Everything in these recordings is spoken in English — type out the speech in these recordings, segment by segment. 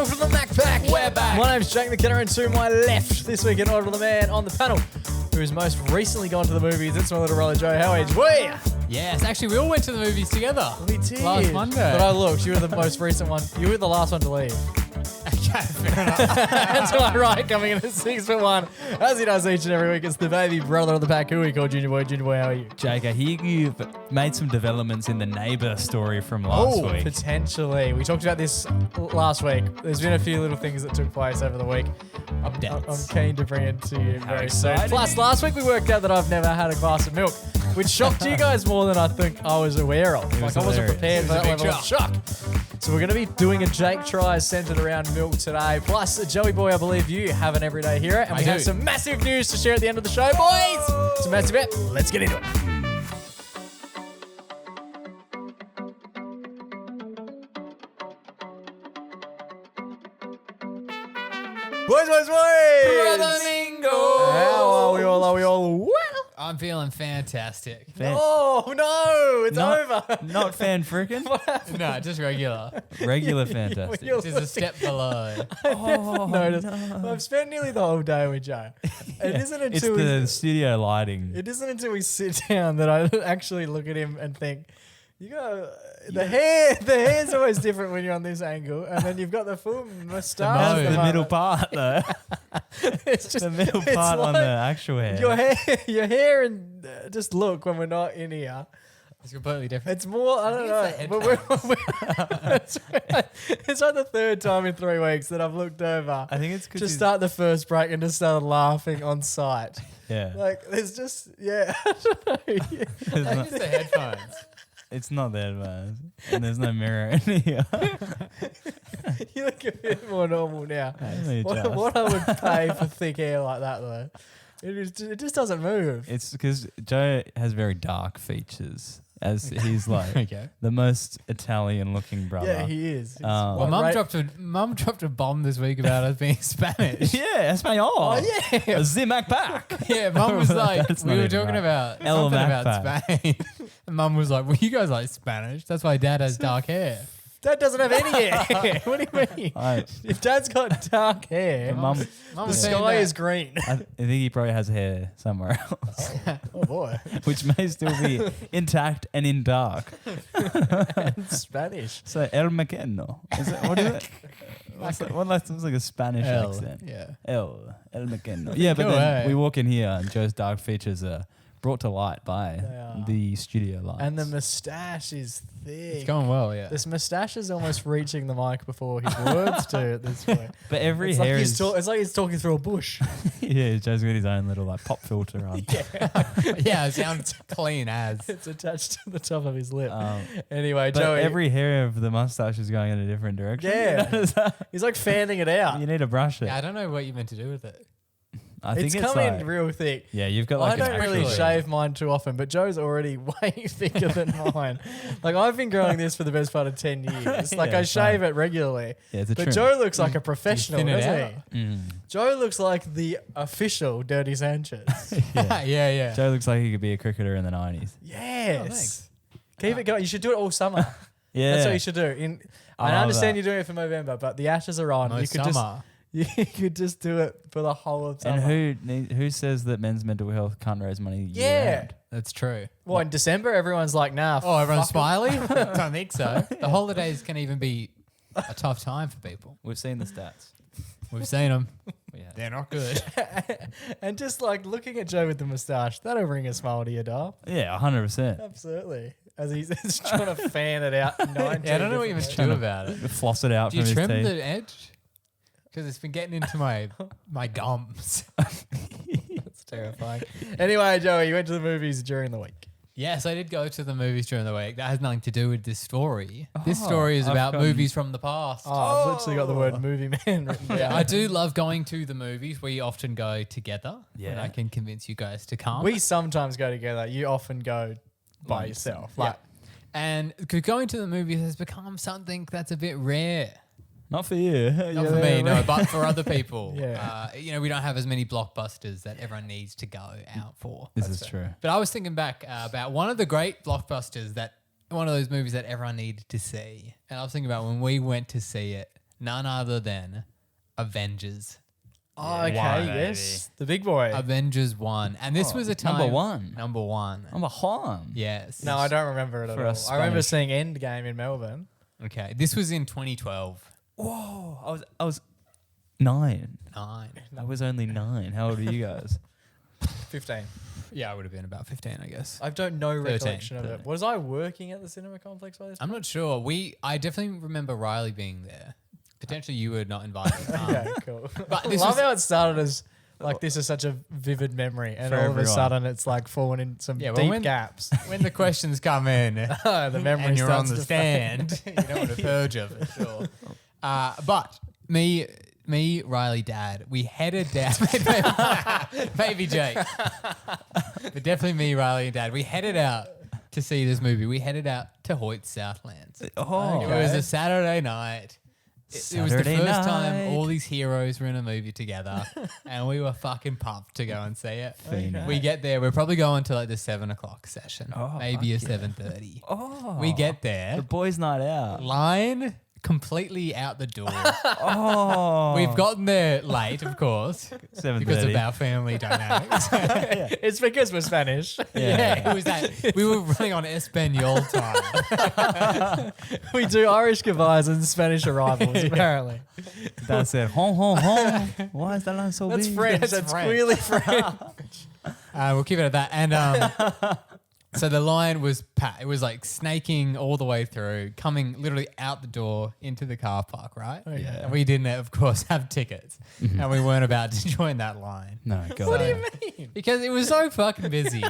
Welcome to the Mac Pack. We're back. My name's Jake the Killer, and to my left this week in order the man on the panel who has most recently gone to the movies. It's my little brother Joe. How are you? Yes, actually, we all went to the movies together. We did. Last Monday. But I looked, you were the most recent one. You were the last one to leave. Okay, fair enough. And to my right, coming in at 6'1", as he does each and every week, it's the baby brother of the pack, who we call Junior Boy. Junior Boy, how are you? Jake, I hear you've made some developments in the Neighbour story from last week. Potentially. We talked about this last week. There's been a few little things that took place over the week. Updates. I'm keen to bring it to you very soon. exciting. Plus, last week we worked out that I've never had a glass of milk, which shocked you guys more than I think I was aware of. It was I wasn't hilarious. prepared for that level of shock. So we're going to be doing a Jake tries centered around milk today. Plus, Joey Boy, I believe you have an everyday hero. And we have some massive news to share at the end of the show, boys. It's a massive bet. Let's get into it. Boys. Brother Mingo. How are we all? Are we all well? I'm feeling fantastic. Oh, no, it's over. Not fan freaking. No, just regular. Regular fantastic. You're Just a step below. noticed. I've spent nearly the whole day with Joe. It isn't It's until the studio lighting. it isn't until we sit down that I actually look at him and think, you got the hair's always different when you're on this angle, and then you've got the full moustache. the middle part though. It's just The middle it's part on like the actual hair. your hair, and just look when we're not in here. It's completely different. It's more, I don't know. It's the It's like the third time in 3 weeks that I've looked over I think it's because to start the first break and just started laughing on sight. yeah. Like, there's just, I don't know. It's It's not, the headphones. it's not that advanced. And there's no mirror in here. You look a bit more normal now. Only What, just. what I would pay for thick hair like that, though, it just doesn't move. It's because Joe has very dark features, as he's like Okay. the most Italian looking brother. Yeah, he is. It's Well, Well, like Mum dropped a bomb this week about us being Spanish. Yeah, Espanol. Oh, yeah. Zimac back. Yeah, Mum was like, That's we not were even talking right. about El something about Macpac. Spain. And Mum was like, well, you guys like Spanish. That's why Dad has dark hair. Dad doesn't have any hair. What do you mean? If Dad's got dark hair, Mum, Mum the was saying sky that. is green. I think he probably has hair somewhere else, Oh, boy. which may still be intact and in dark. Spanish. So El Mequeno. Is it, what is it? What sounds like a Spanish El, accent? yeah. El Mequeno. Yeah, but Go then away. we walk in here and Joe's dark features are brought to light by They are. the studio lights. And the moustache is thick. It's going well, yeah. This moustache is almost reaching the mic before his words do at this point. but every It's like, hair he's is it's like he's talking through a bush. yeah. Joe's got his own little like pop filter on. Yeah, it sounds clean as. It's attached to the top of his lip. Um, Anyway, But Joey, every hair of the mustache is going in a different direction. Yeah. he's like fanning it out. You need to brush it. Yeah, I don't know what you meant to do with it. I think It's it's coming like, real thick. yeah, you've got I like an don't really actual- shave mine too often, but Joe's already way thicker than mine. Like, I've been growing this for the best part of 10 years. Like, Yeah, I shave same. it regularly. Yeah, it's a But trim. Joe looks like a professional, thin it doesn't he? out. Joe looks like the official Dirty Sanchez. Yeah. yeah. Joe looks like he could be a cricketer in the 90s. Yes. thanks. Keep it going. You should do it all summer. Yeah. That's what you should do. I love understand that. you're doing it for November, but the Ashes are on. Most you could summer. you could just do it for the whole of summer. And who says that men's mental health can't raise money year Yeah. round? That's true. Well, in December, everyone's like, nah. Oh, everyone's fuck it. smiling? Don't think so. The holidays can even be a tough time for people. We've seen the stats. We've seen them. We have. They're not good. And just like looking at Joe with the moustache, that'll bring a smile to your doll. Yeah, 100%. Absolutely. As he's just trying to fan it out. 19 Yeah, I don't know what you different meant ways. to do about it. Floss it out Do from you his trim teeth. the edge? Because it's been getting into my gums. That's terrifying. Anyway, Joey, you went to the movies during the week. Yes, I did go to the movies during the week. That has nothing to do with this story. This Oh, story is I've about gotten- movies from the past. Oh, I've literally got the word movie man written down. Yeah, I do love going to the movies. We often go together. Yeah. And I can convince you guys to come. We sometimes go together. You often go by yourself. Like, And going to the movies has become something that's a bit rare. Not for you. Not for me, no, but for other people. Yeah. We don't have as many blockbusters that everyone needs to go out for. This is true. But I was thinking back about one of the great blockbusters one of those movies that everyone needed to see. And I was thinking about when we went to see it none other than Avengers. Oh, okay, Wow, yes. The big boy. Avengers 1. And this was a time. number one. Number 1. I'm a Han. Yes. No, I don't remember it at For all. a I remember Spanish- seeing Endgame in Melbourne. Okay. This was in 2012. Whoa, I was 9. 9. I was only 9. How old are you guys? 15. Yeah, I would have been about 15, I guess. I don't know 13, recollection of it. Was I working at the cinema complex by this I'm not sure. I definitely remember Riley being there. Potentially you were not invited. Okay, cool. But I this love was- how it started as like this is such a vivid memory, and For all of a everyone. sudden it's like falling in some Yeah, well, deep when- gaps. when the questions come in The memory and you're on starts the to stand, you don't want to purge her for sure. But me, Riley, Dad, we headed down. Maybe Jake, but definitely me, Riley, and Dad. We headed out to see this movie. We headed out to Hoyt Southlands. Oh, It was a Saturday night. It was the Saturday first time night. all these heroes were in a movie together, and we were fucking pumped to go and see it. Phoenix. We get there. We're probably going to like the 7 o'clock session, Oh, maybe a fuck yeah. 7:30. Oh, We get there. the boys' night out. Line completely out the door. Oh, We've gotten there late, of course, 7:30. because of our family dynamics. It's because we're Spanish. Yeah, it was that. We were running on Espanol time. We do Irish goodbyes and Spanish arrivals, apparently. That's it. Home, home, home. Why is that line so That's big? French. That's That's French. clearly French. We'll keep it at that. And so the line was packed. It was like snaking all the way through, coming literally out the door into the car park, right? Yeah. And we didn't, of course, have tickets. And we weren't about to join that line. No, God. What do you mean? Because it was so fucking busy.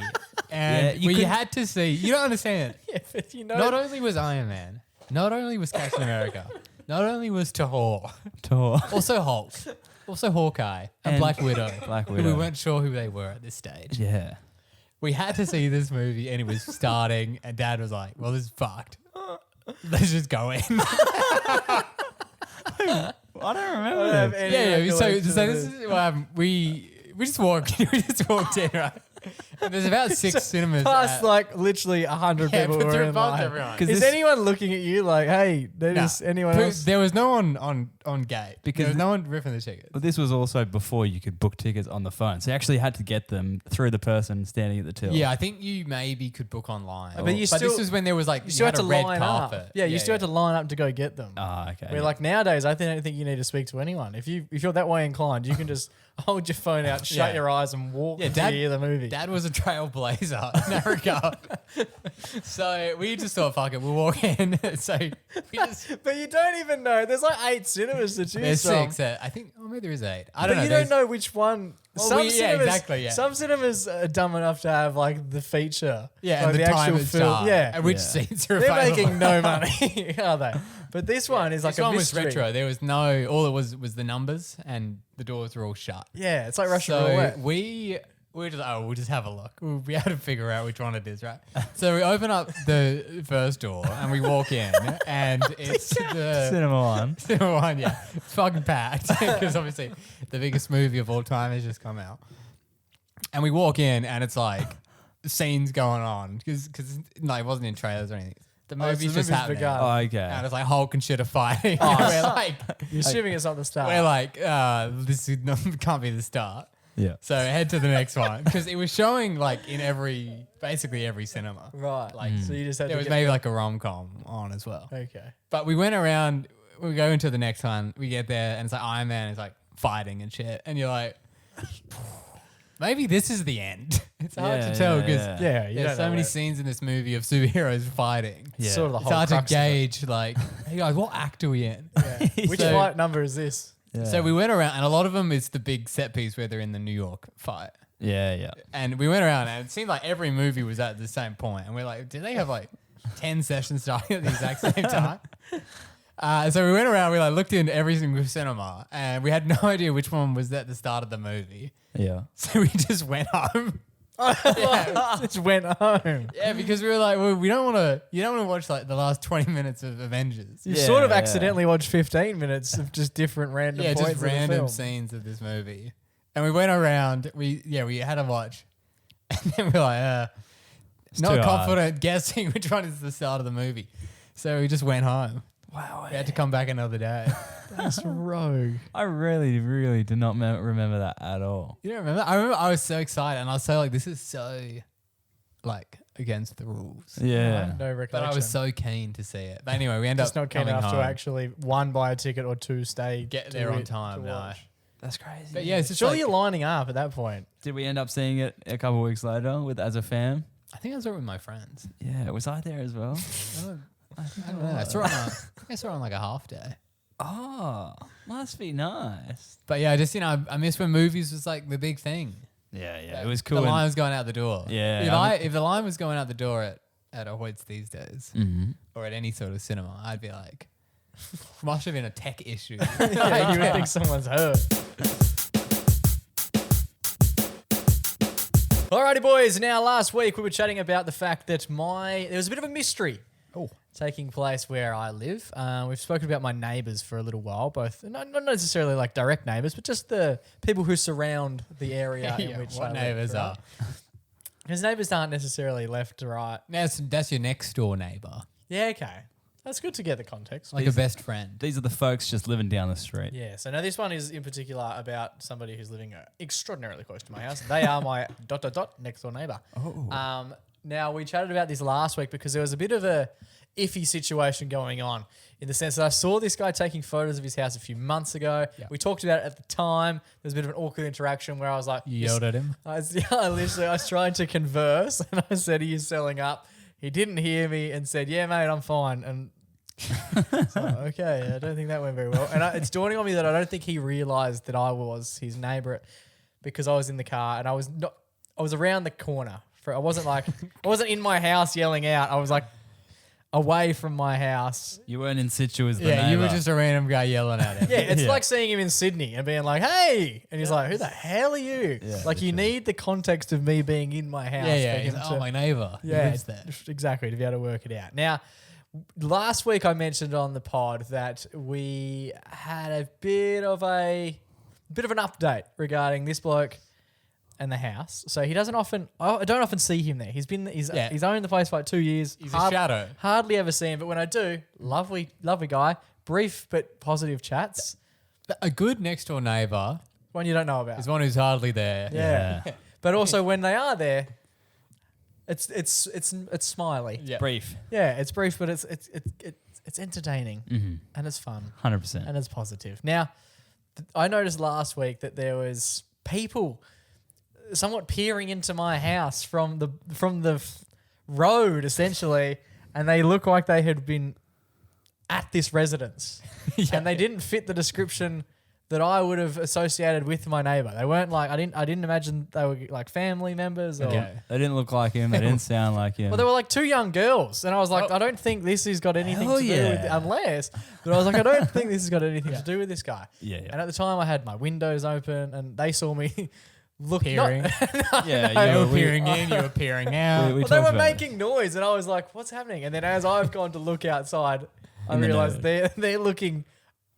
And you we couldn't- had to see. You don't understand. Yeah, but you know, Not only was Iron Man, not only was Captain America, not only was Tahor, Tour. also Hulk, also Hawkeye, and And Black Widow. Black who Widow. We weren't sure who they were at this stage. Yeah. We had to see this movie and it was starting and Dad was like, well, this is fucked. Let's just go in. I don't remember. I don't have any Yeah. So recollection this of is we just walked in, right? And there's about 6 cinemas. past at- like literally 100 Yeah, people but were they're in above line. everyone. 'Cause Is this- anyone looking at you like, hey, Nah. there's anyone But else? there was no one on gate. Because There was no one ripping the tickets. But this was also before you could book tickets on the phone. So you actually had to get them through the person standing at the till. Yeah, I think you maybe could book online. But you this still- was when there was like You still had a to red line carpet. up. Yeah, you still had to line up to go get them. Ah, okay. Where like nowadays, I don't think you need to speak to anyone. If you're that way inclined, you can just hold your phone out, shut Yeah. your eyes, and walk Yeah, to Dad- hear the movie. Dad was a trailblazer in that regard. So we just thought, fuck it, we'll walk in. So we just But you don't even know. There's like 8 cinemas to choose there's from. 6. I think maybe there is 8. I But don't know. you don't know which one. Well, exactly, yeah. Some cinemas are dumb enough to have like the feature. Yeah, like and the time it starts. Yeah, And which Yeah. seats are they're available. making no money, are they? But this one is like This a one was mystery. retro. There was no. All it was the numbers, and the doors were all shut. Yeah, it's like Russian So roulette. we were just we'll just have a look. We'll be able to figure out which one it is, right? So we open up the first door and we walk in, and it's the Cinema one. cinema one. Yeah, it's fucking packed because obviously the biggest movie of all time has just come out. And we walk in, and it's like scenes going on because no, it wasn't in trailers or anything. The Oh, so movie's the just movie's happening. begun. Oh, okay. And it's like Hulk and shit are fighting. we're like, You're assuming it's not the start. this can't be the start. Yeah. So head to the next one because it was showing like in basically every cinema. right. Like So you just had there to was get maybe like a rom-com on as well. Okay. But we went around. We go into the next one. We get there and it's like Iron Man is like fighting and shit, and you're like, maybe this is the end. It's hard Yeah, to tell yeah, because yeah. Yeah, you there's don't so know many where- scenes in this movie of superheroes fighting. Yeah. Sort of the It's whole hard to crux of it. gauge like, hey guys, what act are we in? Yeah. Which So- flight number is this? Yeah. So we went around, and a lot of them is the big set piece where they're in the New York fight. Yeah, yeah. And we went around, and it seemed like every movie was at the same point. And we're like, did they have like 10 sessions starting at the exact same time? So we went around, we like looked in every single cinema, and we had no idea which one was at the start of the movie. Yeah. So we just went home. Just went home. Yeah, because we were like, well, you don't want to watch like the last 20 minutes of Avengers. You Yeah, sort of yeah. accidentally watched 15 minutes of just different random Yeah, points just in the random film. scenes of this movie. And we went around, we had a watch. And then we're like, It's not too hard. confident guessing which one is the start of the movie. So we just went home. Wow. We had to come back another day. That's rogue. I really, really do not remember that at all. You don't remember? I remember I was so excited and I was so like, this is so like against the rules. Yeah. No recollection. But I was so keen to see it. But anyway, we ended just up not keen coming enough home. to actually, one, buy a ticket or two, Get to there on it time. to No. watch. That's crazy. But yeah, it's just Surely like, you're lining up at that point. Did we end up seeing it a couple of weeks later as a fam? I think I saw it with my friends. Yeah. Was I there as well? I don't know. I saw it on I saw it on like a half day. Oh, must be nice. But yeah, just, I miss when movies was like the big thing. Yeah, yeah. It was cool. The line was going out the door. Yeah, If the line was going out the door at a Hoyts these days, Mhm. or at any sort of cinema, I'd be like, must have been a tech issue. Yeah, you would think someone's hurt. Alrighty, boys. Now, last week we were chatting about the fact that there was a bit of a mystery taking place where I live. We've spoken about my neighbours for a little while, both not necessarily like direct neighbours, but just the people who surround the area in which what I neighbours live, are. Because neighbours aren't necessarily left to right. That's your next door neighbour, Yeah, okay. That's good to get the context. like a best friend. These are the folks just living down the street. Yeah, so now this one is in particular about somebody who's living extraordinarily close to my house. They are my ... next door neighbour. Oh. Now, we chatted about this last week because there was a bit of a iffy situation going on in the sense that I saw this guy taking photos of his house a few months ago. Yeah. We talked about it at the time. There was a bit of an awkward interaction where I was like... You yelled at him. I was trying to converse and I said, are you selling up? He didn't hear me and said, yeah, mate, I'm fine. And so, okay, I don't think that went very well. And it's dawning on me that I don't think he realised that I was his neighbour because I was in the car and I was around the corner. I wasn't in my house yelling out. I was like away from my house. You weren't in situ as the neighbour. Yeah, you were just a random guy yelling at him. Yeah, it's Yeah. like seeing him in Sydney and being like, hey. And he's like, who the hell are you? Yeah, like, you need the context of me being in my house. Yeah. for He's him like, to- oh, my neighbour. He Yeah, lives there. exactly, to be able to work it out. Now, last week I mentioned on the pod that we had a bit of an update regarding this bloke and the house. So I don't often see him there. He's owned the place for like 2 years. He's a shadow. Hardly ever see him, but when I do, lovely guy, brief but positive chats. A good next door neighbour One you don't know about. is one who's hardly there. Yeah. But also when they are there, it's smiley. Yeah. Brief. Yeah, it's brief, but it's entertaining and it's fun 100%. and it's positive. Now, I noticed last week that there was people somewhat peering into my house from the road essentially, and they look like they had been at this residence, and they didn't fit the description that I would have associated with my neighbour. They weren't like I didn't imagine they were like family members. Or, Okay. They didn't look like him. They didn't sound like him. Well, they were like two young girls, and I was like, I don't think this has got anything Hell to do with yeah. unless. But I was like, I don't think this has got anything to do with this guy. Yeah, yeah. And at the time, I had my windows open, and they saw me Peering. yeah, You were peering in, you were peering out. we Well, they talked were about it. making noise, and I was like, "What's happening?" And then as I've gone to look outside, I In the realized nose. they're looking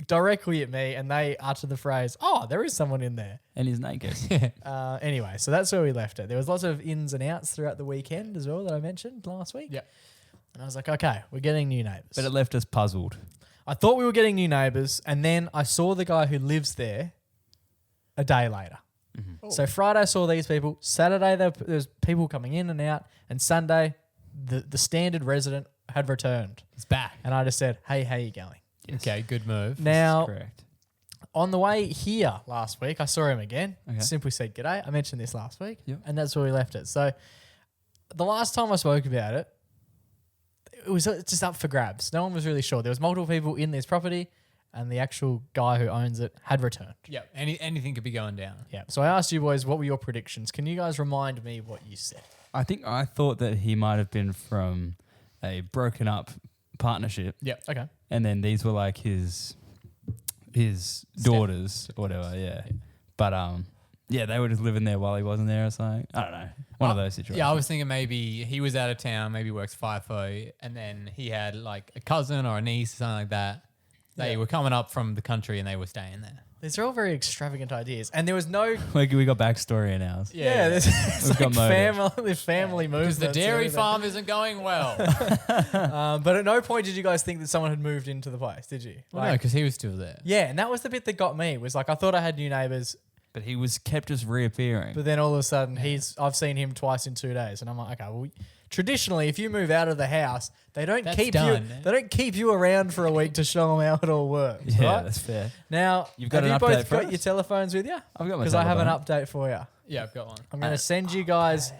directly at me, and they utter the phrase, "Oh, there is someone in there." And he's naked. Anyway, so that's where we left it. There was lots of ins and outs throughout the weekend as well that I mentioned last week. Yeah. And I was like, okay, we're getting new neighbours. But it left us puzzled. I thought we were getting new neighbours, and then I saw the guy who lives there a day later. So Friday I saw these people. Saturday there's people coming in and out, and Sunday the standard resident had returned, He's back. and I just said, "Hey, how you going?" Okay, good move. Now Correct. on the way here last week, I saw him again. Okay. Simply said g'day. I mentioned this last week, Yep. and that's where we left it. So the last time I spoke about it, it was just up for grabs. No one was really sure. There was multiple people in this property, and the actual guy who owns it had returned. Yeah, anything could be going down. Yeah. So I asked you boys, what were your predictions? Can you guys remind me what you said? I thought that he might have been from a broken up partnership, Yeah. Okay. and then these were like his daughters or whatever. Yeah. But yeah, they were just living there while he wasn't there or something. I don't know. One of those situations. Yeah, I was thinking maybe he was out of town, maybe works FIFO, and then he had like a cousin or a niece or something like that. They Yeah. were coming up from the country and they were staying there. These are all very extravagant ideas. And there was no... We got backstory in ours. Yeah, there's We've got family movements. Because the dairy farm isn't going well. But at no point did you guys think that someone had moved into the place, did you? Well, no, because he was still there. Yeah, and that was the bit that got me. Was like, I thought I had new neighbours, But he was kept just reappearing. but then all of a sudden I've seen him twice in 2 days, and I'm like, okay, well, traditionally, if you move out of the house, they don't That's keep done. They don't keep you around for a week to show them how it all works. yeah, right? that's fair. Now, You've got have an you update both for got us? your telephones with you? I've got my Because I have an telephone. update for you. Yeah, I've got one. I'm going to send you guys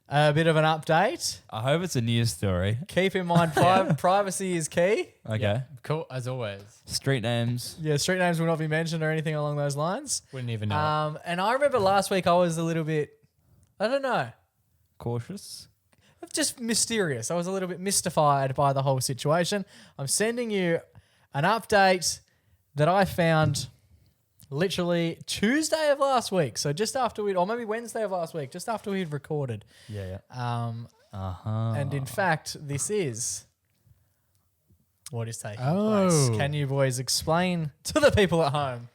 a bit of an update. I hope it's a news story. Keep in mind, privacy is key. Okay. Cool, as always. Street names. Yeah, street names will not be mentioned or anything along those lines. Wouldn't even know. And I remember last week I was a little bit, I don't know, Cautious. just mysterious. I was a little bit mystified by the whole situation. I'm sending you an update that I found literally Tuesday of last week. So just after or maybe Wednesday of last week, just after we'd recorded. Yeah. Um, And in fact, this is what is taking Oh. place. Can you boys explain to the people at home?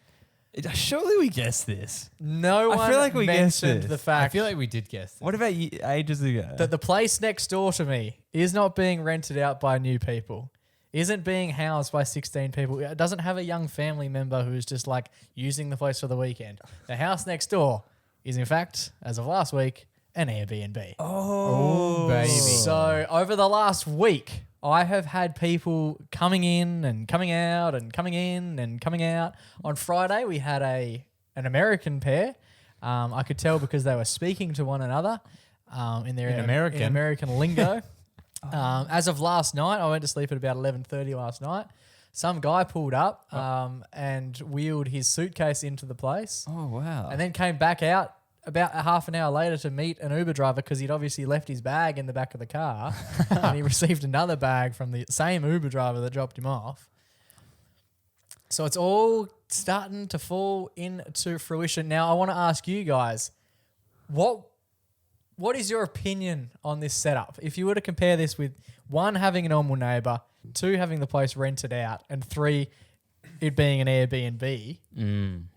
Surely we guessed this. No I one feel like we guessed mentioned this. the I fact feel like we did guess this. What about ages ago? that the place next door to me is not being rented out by new people, isn't being housed by 16 people. It doesn't have a young family member who's just like using the place for the weekend. The house next door is, in fact, as of last week, an Airbnb. oh, baby. So over the last week, I have had people coming in and coming out and coming in and coming out. On Friday, we had an American pair. I could tell because they were speaking to one another in American lingo. As of last night, I went to sleep at about 11:30 last night. Some guy pulled up and wheeled his suitcase into the place, Oh, wow. and then came back out about a half an hour later to meet an Uber driver because he'd obviously left his bag in the back of the car, and he received another bag from the same Uber driver that dropped him off. So it's all starting to fall into fruition. Now, I want to ask you guys, what is your opinion on this setup? If you were to compare this with 1, having a normal neighbour, 2, having the place rented out, and 3, it being an Airbnb,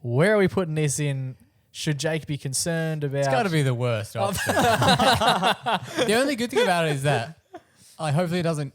where are we putting this in? Should Jake be concerned about... It's got to be the worst option. The only good thing about it is that, hopefully it doesn't,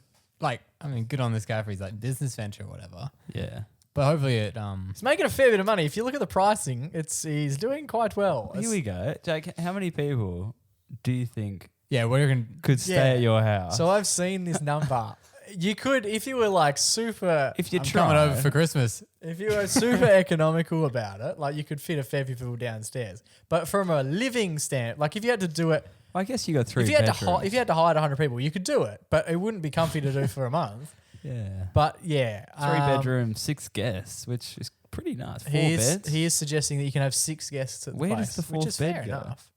good on this guy for his business venture or whatever. Yeah. But hopefully it, He's making a fair bit of money. If you look at the pricing, he's doing quite well. Here we go. Jake, how many people do you think yeah, we're going to, could stay at your house? So I've seen this number. You could, if you were super... if you I'm try, coming over for Christmas. If you were super economical about it, you could fit a fair few people downstairs. But from a living stand, if you had to do it... I guess you got 3 If you had bedrooms. to hire 100 people, you could do it. But it wouldn't be comfy to do for a month. Yeah. But yeah. 3 bedrooms, 6 guests, which is pretty nice. 4 beds. He is suggesting that you can have 6 guests at the Where place, does the which 4th is bed fair go? enough.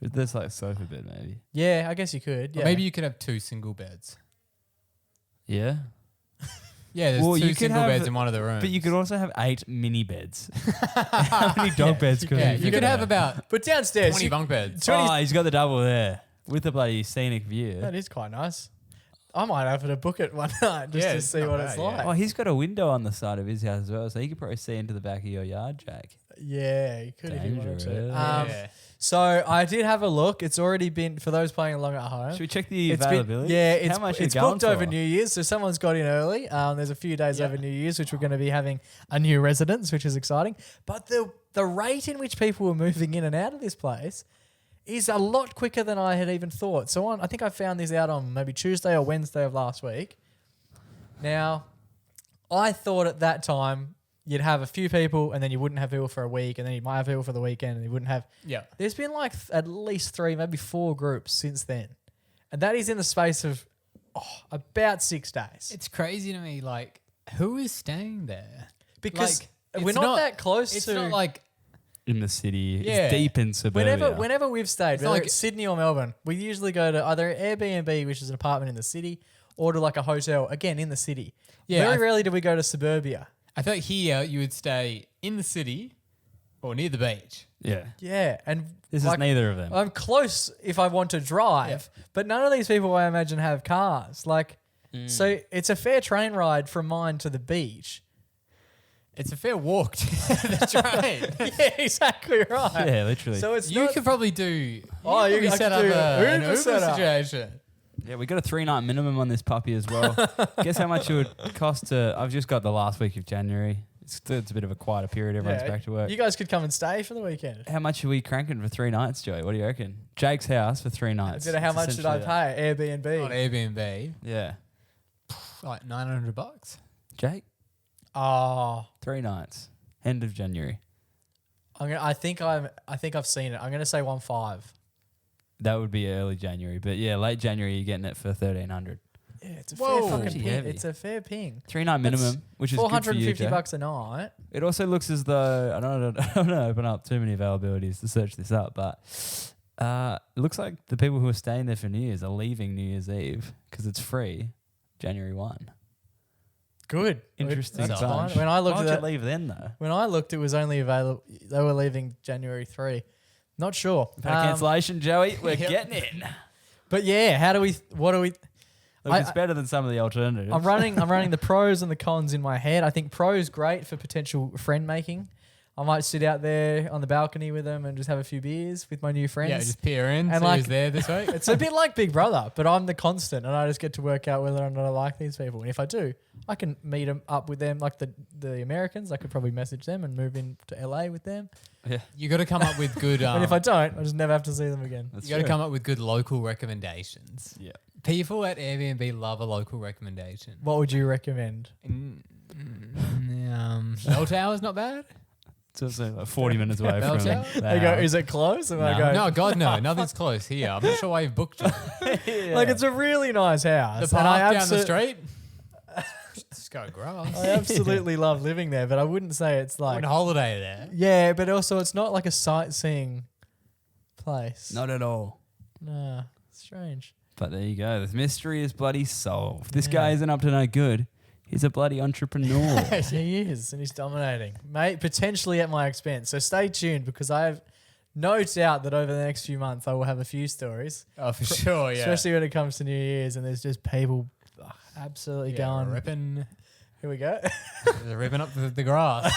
There's sofa bed maybe. Yeah, I guess you could. Or Yeah. maybe you could have 2 single beds. Yeah. Yeah, there's Well, 2 you could single have- beds in one of the rooms. But you could also have 8 mini beds. How many dog beds could yeah, you you could have about But downstairs, 20 bunk beds. Oh, he's got the double there with the bloody scenic view. that is quite nice. I might have to book it one night just Yeah, to it's see not what bad, it's yeah. like. Oh, he's got a window on the side of his house as well, so he could probably see into the back of your yard, Jake. Yeah, you could if you wanted to. Dangerous. Yeah. So I did have a look. It's already been, for those playing along at home. Should we check the It's been, availability? yeah, How much it's is it going booked over for? New Year's, so someone's got in early. There's a few days over New Year's, which we're going to be having a new residence, which is exciting. But the rate in which people were moving in and out of this place is a lot quicker than I had even thought. So I think I found this out on maybe Tuesday or Wednesday of last week. Now, I thought at that time you'd have a few people and then you wouldn't have people for a week and then you might have people for the weekend and you wouldn't have... Yeah. There's been at least 3, maybe 4 groups since then. And that is in the space of about 6 days. It's crazy to me, who is staying there? Because it's we're not that close It's to... not like, In the city. Yeah. It's deep in suburbia. Whenever we've stayed, not whether like- it's Sydney or Melbourne, we usually go to either Airbnb, which is an apartment in the city, or to a hotel, again, in the city. Yeah, Very rarely do we go to suburbia. I feel like here you would stay in the city or near the beach. Yeah. Yeah, and This is neither of them. I'm close if I want to drive, but none of these people I imagine have cars. So it's a fair train ride from mine to the beach. It's a fair walk to the train. Yeah, exactly right. Yeah, literally. So it's You not, could probably do. Oh, you could could set up do an Uber Uber setup. situation. Yeah, we got a 3-night minimum on this puppy as well. Guess how much it would cost to... I've just got the last week of January. It's a bit of a quieter period. Everyone's back to work. You guys could come and stay for the weekend. How much are we cranking for 3 nights, Joey? What do you reckon? Jake's house for 3 nights. How It's much did I essentially pay? On Airbnb. Airbnb, Yeah. like $900. Jake? Oh, 3 nights. End of January. I think I've seen it. I'm gonna say 1.5. That would be early January. But yeah, late January, you're getting it for 1,300. Yeah, it's a Whoa. fair fucking Pretty ping. heavy. It's a fair ping. 3-night minimum, which is good for you, Jake. $450 a night. It also looks as though... I don't want to open up too many availabilities to search this up, but it looks like the people who are staying there for New Year's are leaving New Year's Eve because it's free January 1. Good. Interesting That's bunch. fine. When I looked Why at would that, you leave then, though? when I looked, it was only available. They were leaving January 3. Not sure. Had a cancellation, Joey. We're Yep. getting in. But yeah, what do we? Look, it's better than some of the alternatives. I'm running the pros and the cons in my head. I think pros great for potential friend making. I might sit out there on the balcony with them and just have a few beers with my new friends. Yeah, just peer in. And See like- who's there this week. It's a bit like Big Brother, but I'm the constant, and I just get to work out whether or not I like these people. And if I do, I can meet them up with them, like the Americans. I could probably message them and move in to LA with them. Yeah, You got to come up with good. And if I don't, I just never have to see them again. that's You got to true. come up with good local recommendations. Yeah. People at Airbnb love a local recommendation. What would you recommend? Bell Tower's not bad. It's also like 40 minutes away Bell from Tower? the They go, house. is it close? And I No. go, No, God, no. Nothing's close here. I'm not sure why you've booked it. like it's a really nice house. The and park I down the absolu- street. Just go grass. I absolutely love living there, but I wouldn't say it's like On holiday there. yeah, but also it's not like a sightseeing place. Not at all. Nah, strange. But there you go. The mystery is bloody solved. This Yeah. guy isn't up to no good. He's a bloody entrepreneur. He is, and he's dominating, mate. Potentially at my expense. So stay tuned because I have no doubt that over the next few months I will have a few stories, Oh, for sure, yeah. especially when it comes to New Year's, and there's just people absolutely going. ripping, Here we go. they're ripping up the grass.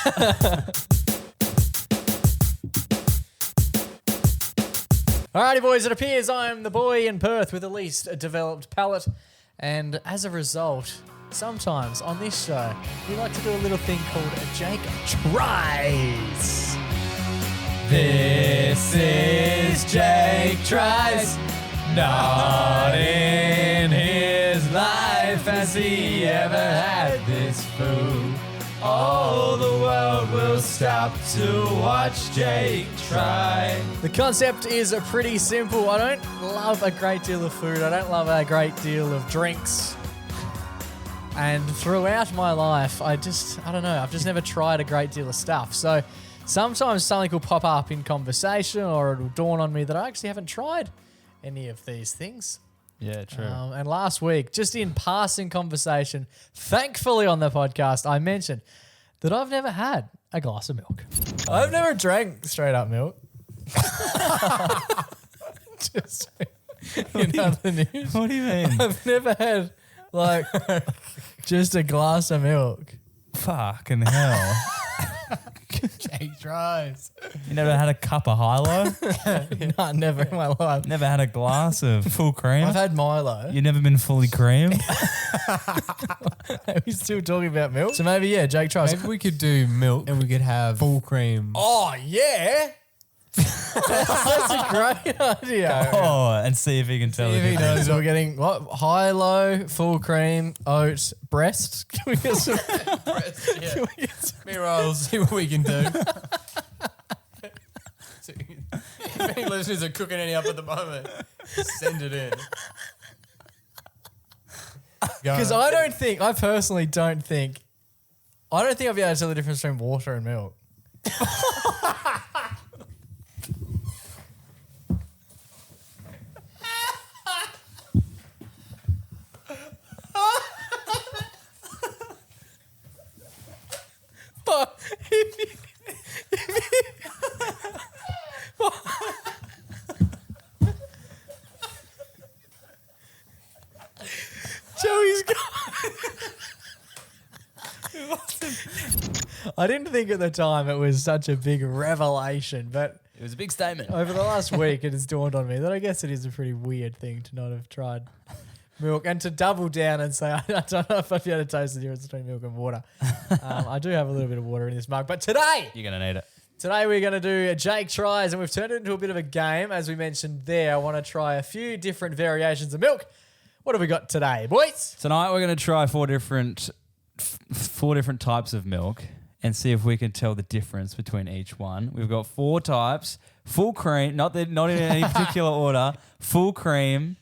Alrighty, boys, it appears I am the boy in Perth with the least developed palate. And as a result, sometimes on this show, we like to do a little thing called Jake Tries. This is Jake Tries. Not in his life has he ever had this food. All the world will stop to watch Jake try. The concept is pretty simple. I don't love a great deal of food. I don't love a great deal of drinks. And throughout my life, I don't know, I've just never tried a great deal of stuff. So sometimes something will pop up in conversation or it'll dawn on me that I actually haven't tried any of these things. Yeah, true. And last week, just in passing conversation, thankfully on the podcast, I mentioned that I've never had a glass of milk. I've never drank straight up milk. Just in other news. What do you mean? I've never had like just a glass of milk. Fucking hell. Jake tries. You never had a cup of Hilo? No, never in my life. Never had a glass of full cream? I've had Milo. You never been fully creamed? Are we still talking about milk? So maybe, yeah, Jake tries. Maybe we could do milk and we could have full cream. Oh, yeah. That's a great idea. Oh, and see if he can tell See if the he difference. knows. So we're getting what? High, low, full cream, oat, breast. Can we get some? Can we get some? Meanwhile, see what we can do. If any listeners are cooking any up at the moment, send it in. Because I personally don't think I'll be able to tell the difference between water and milk. But Joey's got I didn't think at the time it was such a big revelation, but It was a big statement. over the last week it has dawned on me that I guess it is a pretty weird thing to not have tried milk and to double down and say, I don't know if I'd be able to taste the difference between milk and water. I do have a little bit of water in this mug, but today You're going to need it. we're going to do a Jake tries, and we've turned it into a bit of a game. As we mentioned there, I want to try a few different variations of milk. What have we got today, boys? Tonight we're going to try four different types of milk and see if we can tell the difference between each one. We've got 4 types: full cream, not in any particular order. Full cream,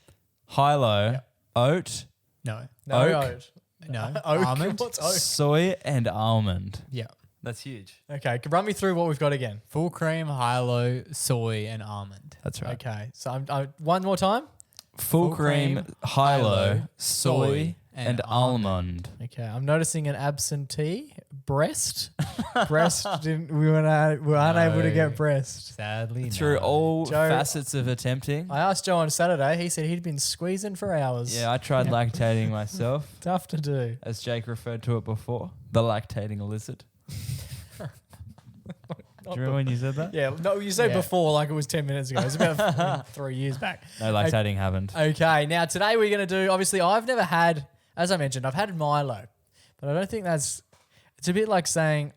high-low, oat, No. No, Oak? oat. No. Oak? Almond. What's oat? soy, and almond. Yeah. That's huge. Okay, run me through what we've got again. Full cream, high-low, soy, and almond. That's right. Okay, so I'm one more time. Full cream, high-low, high-low, soy, soy, and and almond. Okay, I'm noticing an absentee. Breast. We were unable to get breast. Sadly, Through no. all Joe- facets of attempting. I asked Joe on Saturday. He said he'd been squeezing for hours. Yeah, I tried lactating myself, Tough to do. as Jake referred to it before. The lactating lizard. Do you remember when you said that? Yeah, no, you said Yeah. before like it was 10 minutes ago. It was about 3 years back. No lactating happened. Okay, now today we're going to do, obviously I've never had, as I mentioned, I've had Milo, but I don't think it's a bit like saying,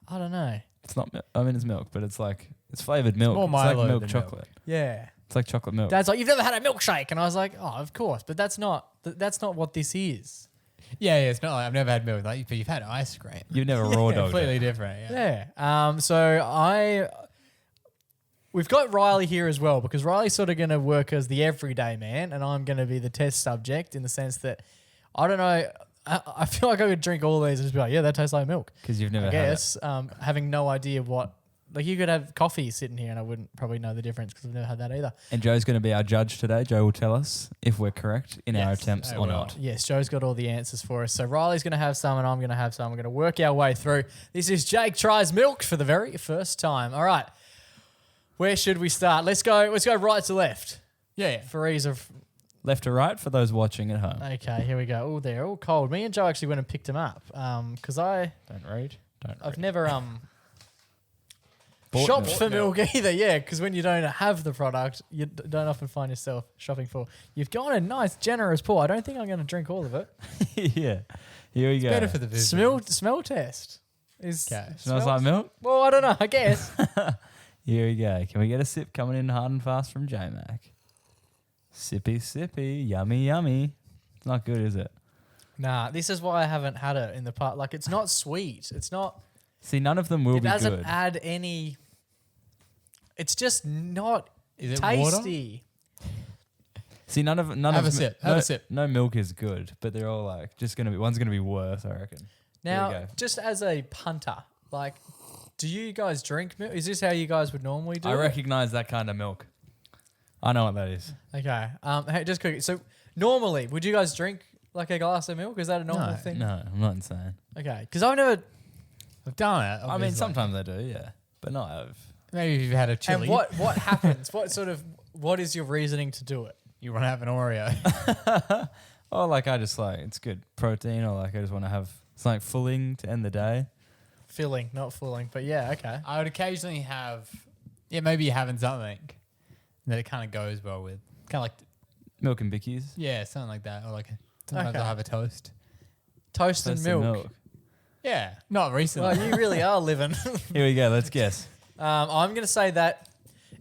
I don't know. It's not milk. I mean, it's milk, but it's flavored milk. more It's like Milo milk than chocolate. Yeah. It's like chocolate milk. Dad's like, you've never had a milkshake. And I was like, oh, of course. But that's not what this is. Yeah, it's not like I've never had milk, but you've had ice cream. You've never raw dogged Completely it. different. Yeah. Yeah. We've got Riley here as well, because Riley's sort of going to work as the everyday man, and I'm going to be the test subject in the sense that, I don't know, I feel like I could drink all these and just be like, yeah, that tastes like milk. Because you've never I had it. guess, having no idea what, like you could have coffee sitting here and I wouldn't probably know the difference because I've never had that either. And Joe's going to be our judge today. Joe will tell us if we're correct in our Yes, attempts I or will. not. Yes, Joe's got all the answers for us. So Riley's going to have some and I'm going to have some. We're going to work our way through. This is Jake Tries Milk for the very first time. All right. Where should we start? Let's go right to left Yeah. for ease of... Left to right for those watching at home. Okay, here we go. Oh, they're all cold. Me and Joe actually went and picked them up because I've Don't read. never Bought shopped milk. for milk either. Yeah, because when you don't have the product, you don't often find yourself shopping for. You've gone a nice, generous pour. I don't think I'm going to drink all of it. Yeah. Here we go. Better for the visuals. Smell test. Okay. Smells like milk? Well, I don't know. I guess. Here we go. Can we get a sip coming in hard and fast from J-Mac? Sippy, sippy. Yummy, yummy. It's not good, is it? Nah, this is why I haven't had it in the past. Like, it's not sweet. It's not. See, none of them will It be doesn't good. add any. It's just not Is it water? tasty. See, none of Have a sip. Have a sip. No milk is good, but they're all like just gonna be. One's gonna be worse, I reckon. Here we Now, go. just as a punter, like, do you guys drink milk? Is this how you guys would normally do I it? recognize that kind of milk. I know what that is. Okay. Hey, just quickly. So, normally, would you guys drink like a glass of milk? Is that a normal No. thing? No, I'm not insane. Okay. Because I've never. I've done it. I mean, obviously. sometimes I do, yeah, but not out of. Maybe if you've had a chili, And what happens? What is your reasoning to do it? you want to have an Oreo. Oh, like I just like it's good protein, or like I just want to have something filling to end the day. Filling, not fooling. But yeah, okay. I would occasionally have, maybe you're having something that it kind of goes well with. Kind of like, Milk and bickies. yeah, something like that. Or like, sometimes Okay. I'll have a toast. Toast and Toasted milk. Yeah, not recently. Well, you really are living. Here we go. Let's guess. I'm going to say that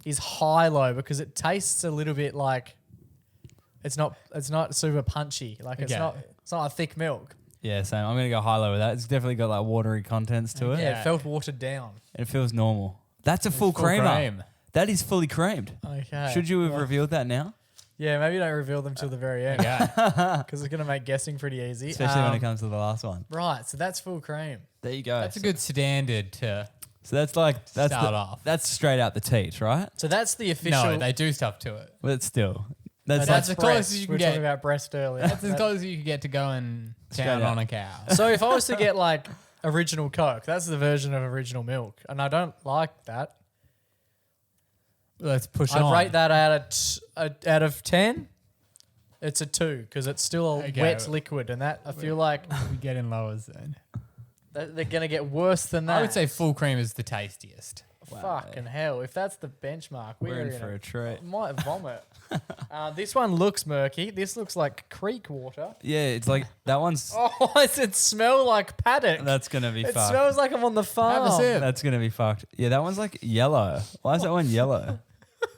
is high-low because it tastes a little bit like it's not super punchy. Like it's Okay. not a thick milk. Yeah, same. I'm gonna go high-low with that. It's definitely got like watery contents to it. Yeah, Yeah. it felt watered down. It feels normal. That's a full full creamer. cream. That is fully creamed. Okay. Should you have Well, revealed that now? Yeah, maybe don't reveal them till the very end Yeah. because it's going to make guessing pretty easy. Especially when it comes to the last one. Right, so that's full cream. There you go. That's a good standard to So that's start off. That's straight out the teat, right? So that's the official. No, they do stuff to it. But still, No, that's that's that's the closest breast. you We can were get. talking about breast earlier. That's as close as you can get to going Straight down out. on a cow. So if I was to get like original Coke, that's the version of original milk, and I don't like that. Let's push I'd on. rate that out of 10. It's a 2 because it's still a Okay. wet liquid, and that I feel like We get in lowers then. They're going to get worse than that. I would say full cream is the tastiest. Fucking hell. If that's the benchmark, We're in for a treat. I might vomit. This one looks murky. This looks like creek water. Yeah, it's like that one's. Oh, does it smell like paddock? That's gonna be It fucked. smells like I'm on the farm. Have a sip. That's gonna be fucked. Yeah, that one's like yellow. Why is that one yellow?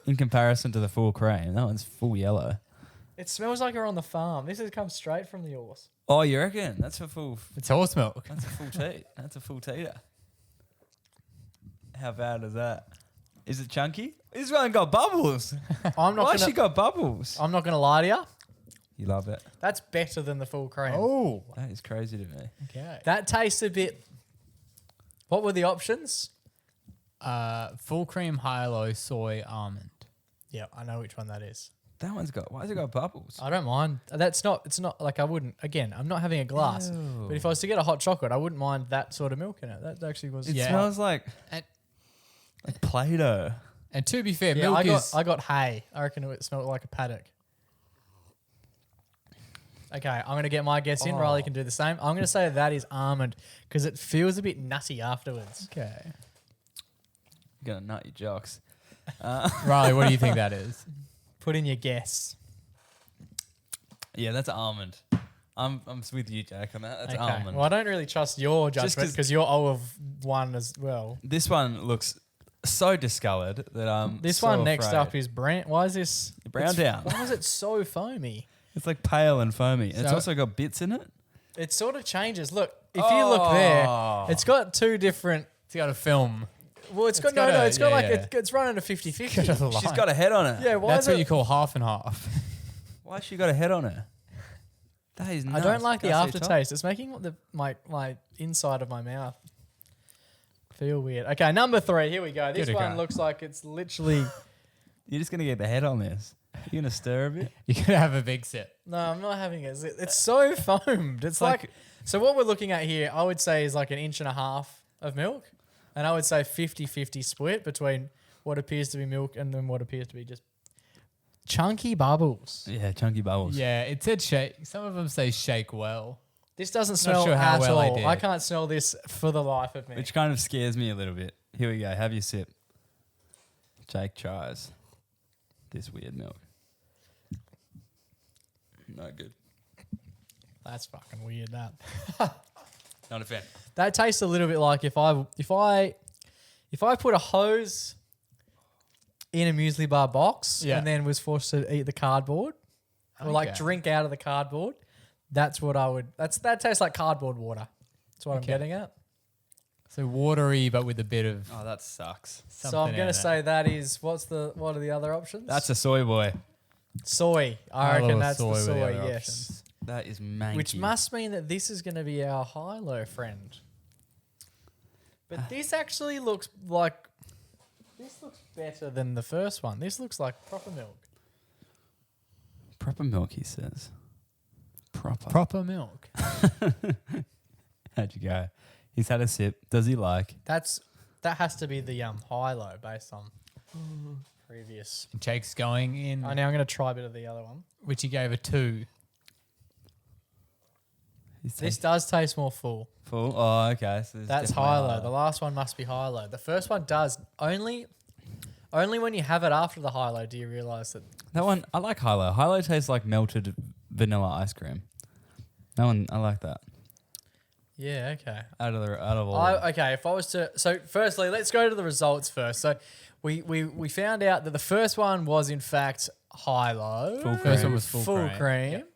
In comparison to the full cream, that one's full yellow. It smells like you're on the farm. This has come straight from the horse. Oh, you reckon? That's a full. It's horse milk. That's a full tea. That's a full teeter. How bad is that? Is it chunky? This one got bubbles. I'm not Why she gonna. got bubbles? I'm not gonna lie to you. You love it. That's better than the full cream. Oh. That is crazy to me. Okay. That tastes a bit. What were the options? Full cream, high-low, soy, almond. Yeah, I know which one that is. That one's got. Why has it got bubbles? I don't mind. That's not. It's not like I wouldn't. Again, I'm not having a glass. Ew. But if I was to get a hot chocolate, I wouldn't mind that sort of milk in it. That actually was. It Yeah. smells like And, Play-Doh. and to be fair, Yeah, milk I got. is... I got hay. I reckon it smelled like a paddock. Okay, I'm gonna get my guess in. Oh. Riley can do the same. I'm gonna say that is almond because it feels a bit nutty afterwards. Okay. You're gonna nut your jocks. Riley, what do you think that is? Put in your guess. Yeah, that's almond. I'm with you, Jack, on that. That's Okay. almond. Well, I don't really trust your Just judgment 'cause- because you're O of 1 as well. This one looks so discoloured that This so one next afraid. up is brown. Why is this Brown it's- down. Why is it so foamy? It's like pale and foamy. It's So- also got bits in it. It sort of changes. Look, if you look there, Oh. it's got two different. It's got a film. Well, it's got got no. a- It's got yeah, like yeah. it's running a 50-50. Got a She's line. got a head on it. Yeah, why That's is what it? you call half and half. Why has she got a head on her? That is I nuts. don't like the Can I see top? aftertaste. It's making my inside of my mouth feel weird. Okay, number 3. Here we go. This Good, one okay. looks like it's literally. You're just gonna get the head on this. You're gonna stir a bit. You're going to have a big sip. No, I'm not having it. It's so foamed. It's like. So what we're looking at here, I would say, is like 1.5 inches of milk, and I would say 50-50 split between what appears to be milk and then what appears to be just chunky bubbles. Yeah, chunky bubbles. Yeah, it said shake. Some of them say shake well. This doesn't smell sure how at well I all. did. I can't smell this for the life of me. Which kind of scares me a little bit. Here we go. Have your sip. Jake tries this weird milk. No good. That's fucking weird. That Not a fan. that tastes a little bit like if I put a hose in a muesli bar box Yeah. and then was forced to eat the cardboard or like Okay. drink out of the cardboard. That's what I would. That tastes like cardboard water. That's what I'm Okay. getting at. So watery, but with a bit of Oh, that sucks. So something I'm in going it. to say that is what are the other options? That's a soy boy. soy. I Hello reckon that's the with the soy. other Yes. options. That is manky. Which must mean that this is going to be our high-low friend. But this actually looks like... This looks better than the first one. This looks like proper milk. Proper milk, he says. Proper. proper milk. How'd you go? He's had a sip. Does he like? That has to be the high-low based on previous... Jake's going in, Now I'm going to try a bit of the other one. which he gave a 2. This does taste more full. full. Oh, okay. So there's That's definitely high-low. The last one must be high-low. The first one does. Only when you have it after the high-low do you realise that... That one, I like Hilo. Hilo tastes like melted vanilla ice cream. That one, I like that. Yeah, okay. Out of all. Okay, if I was to... So, firstly, let's go to the results first. So, we found out that the first one was, in fact, high-low. Full First cream. one was full cream. Yep.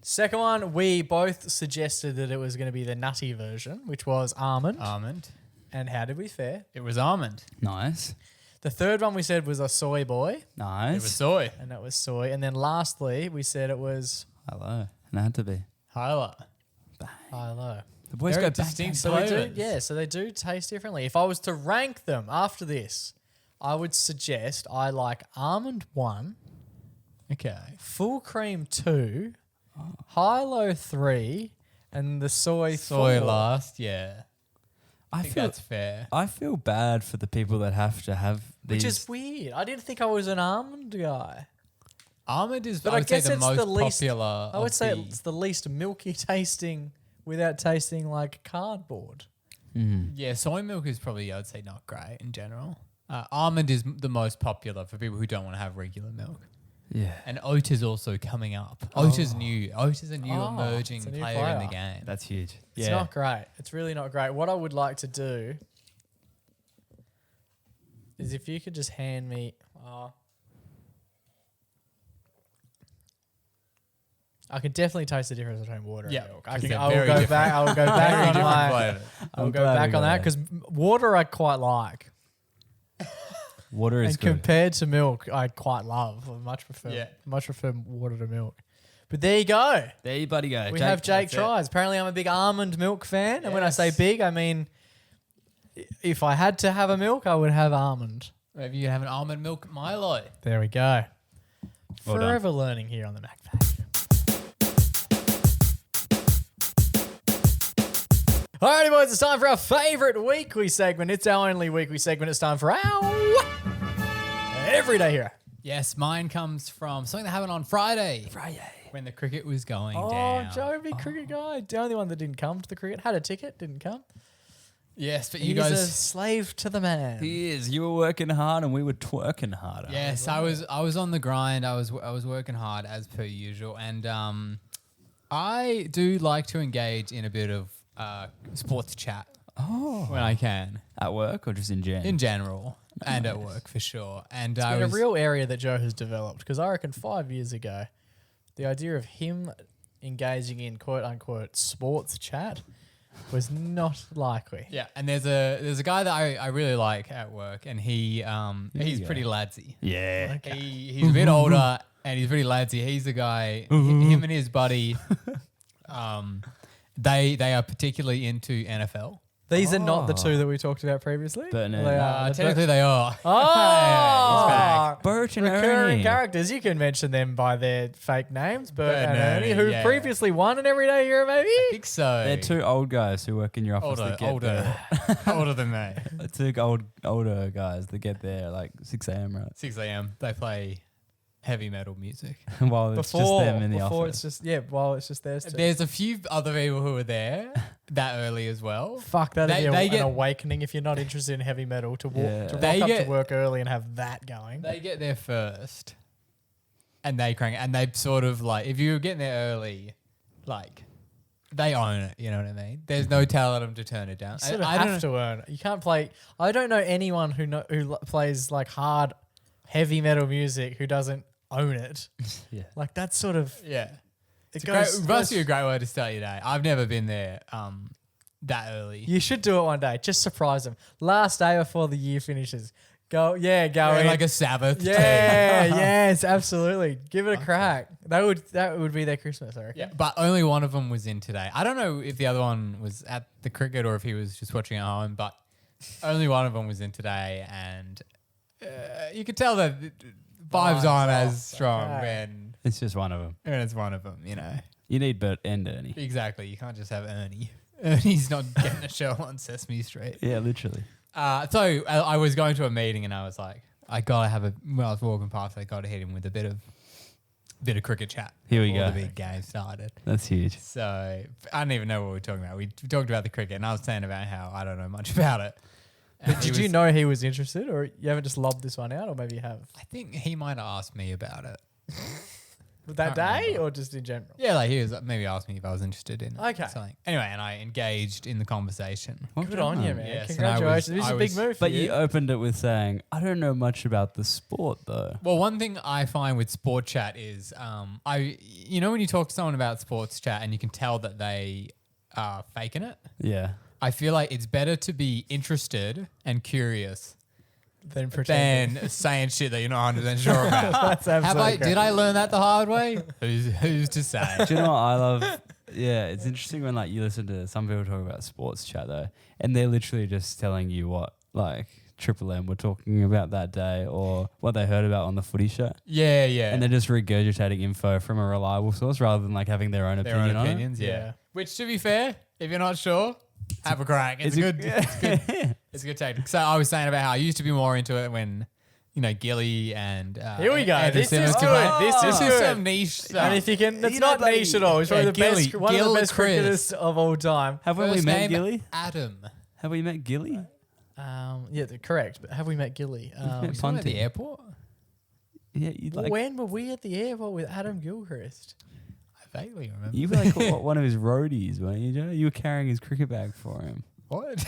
Second one, we both suggested that it was going to be the nutty version, which was almond. Almond. And how did we fare? It was almond. Nice. The third one we said was a soy boy, Nice. It was soy. and that was soy. And then lastly, we said it was Hello. And it had to be. High-low. high-low. The boys Very go back distinct So they do, flavours. yeah. So they do taste differently. If I was to rank them after this, I would suggest I like almond 1, Okay. full cream 2, high-low 3, and the soy Soy 4. last, yeah. I I think feel that's fair. I feel bad for the people that have to have these. Which is weird. I didn't think I was an almond guy. Almond is, But I I would say, guess the it's most the least- popular. I would say of it's the least milky tasting without tasting like cardboard. Yeah, soy milk is probably, I'd say, not great in general. Almond is the most popular for people who don't want to have regular milk. Yeah. And oat is also coming up. Oat is new. Oat is a new emerging it's a new player in the player. game. That's huge. It's not great. It's really not great. What I would like to do is if you could just hand me... I can definitely taste the difference between water and milk. I 'cause think they're I will very go different. back. I will go back on my... I will go glad back we on got that that. because water I quite like. Water is And good. compared to milk, I quite love. I much prefer water to milk. But there you go. There you buddy go. We have Jake that's it. tries. Apparently, I'm a big almond milk fan. And when I say big, I mean if I had to have a milk, I would have almond. Maybe you have an almond milk Milo. There we go. Well done. Forever learning here on the Mac Factor. Alrighty, boys, it's time for our favourite weekly segment. It's our only weekly segment. It's time for our Everyday Hero. Yes, mine comes from something that happened on Friday. When the cricket was going down. Joe, big cricket guy. The only one that didn't come to the cricket. Had a ticket, didn't come. Yes, but He's you a guys... slave to the man. He is. You were working hard and we were twerking harder. Yes, I was on the grind. I was working hard as per usual, and I do like to engage in a bit of sports chat when I can, At work or just in general? in general, and at work for sure. And It's I been was a real area that Joe has developed because I reckon 5 years ago, the idea of him engaging in quote unquote sports chat was not likely. yeah. And there's a guy that I really like at work, and he's you go. pretty ladsy. Yeah. He's a bit older and he's pretty ladsy. He's the guy. Him and his buddy. They are particularly into NFL. These are not the two that we talked about previously. Bert and They Ernie. are the Technically, they are. Oh, Bert and recurring Ernie. characters. You can mention them by their fake names, Bert and Ernie, Ernie, who yeah. previously won an Everyday Hero, maybe. I think so. They're two old guys who work in your office that get older than me. there. Two older guys that get there like 6 a.m. right? 6 a.m. They play heavy metal music. While it's just them in the before office. it's just while it's just theirs. Too. There's a few other people who are there that early as well. Fuck, that'd They- be they an get- awakening if you're not interested in heavy metal to walk Yeah. to They rock up get- to work early and have that going. They get there first, and they crank it. And they sort of like, if you're getting there early, like they own it. You know what I mean? There's no telling them to turn it down. You sort of I don't have to earn it. You can't play. I don't know anyone who plays like hard heavy metal music who doesn't own it. Yeah. Like that's sort of Yeah. it It must be a great way to start your day. I've never been there that early. You should do it one day. Just surprise them. Last day before the year finishes. Go Wearing in. like a Sabbath tee. Yeah, yes, absolutely. Give it a crack. That would be their Christmas, I reckon. Yeah, but only one of them was in today. I don't know if the other one was at the cricket or if he was just watching at home, but only one of them was in today, and you could tell that vibes aren't as strong okay. It's just one of them. when it's one of them, you know. You need Bert and Ernie. Exactly. You can't just have Ernie. Ernie's not getting a show on Sesame Street. Yeah, literally. So I was going to a meeting and I was like, I gotta have when I was walking past, I gotta hit him with a bit of cricket chat. Here we before go. The big game started. That's huge. So I don't even know what we were talking about. We talked about the cricket, and I was saying about how I don't know much about it. And Did you know he was interested, or you haven't just lobbed this one out, or maybe you have? I think he might have asked me about it. That Can't day, remember. or just in general? Yeah, like he was maybe asked me if I was interested in Okay. something. Anyway, and I engaged in the conversation. Good on you, man. Yes, and I was- Congratulations. This is I a big was- move for But you. you opened it with saying, I don't know much about the sport though. Well, one thing I find with sport chat is, you know, when you talk to someone about sports chat and you can tell that they are faking it. Yeah. I feel like it's better to be interested and curious Then pretend. than saying shit that you're not 100% sure about. That's absolutely Did I learn that the hard way? Who's to say? Do you know what I love? Yeah, it's interesting when like you listen to some people talk about sports chat though, and they're literally just telling you what like Triple M were talking about that day or what they heard about on the footy show. Yeah, yeah. And they're just regurgitating info from a reliable source rather than like having their own their opinion own on it. opinions, yeah. Yeah. Which, to be fair, if you're not sure, have a crack. It's good. It's good. It's a good tactic. So I was saying about how I used to be more into it when, Gilly and Here we go. Andrew This is Simmons good. combined. This is good. some niche stuff. And if you can, it's You know, not buddy. niche at all. He's probably Yeah, the best, Gilly, one of Gil the best Chris. cricketers of all time. Haven't we First met name, Gilly? Adam. Have we met Gilly? Yeah, correct. But have we met Gilly? You saw him at Punting. the airport? Yeah, you like. when were we at the airport with Adam Gilchrist? I vaguely remember. You were like one of his roadies, weren't you, Joe? You were carrying his cricket bag for him. What?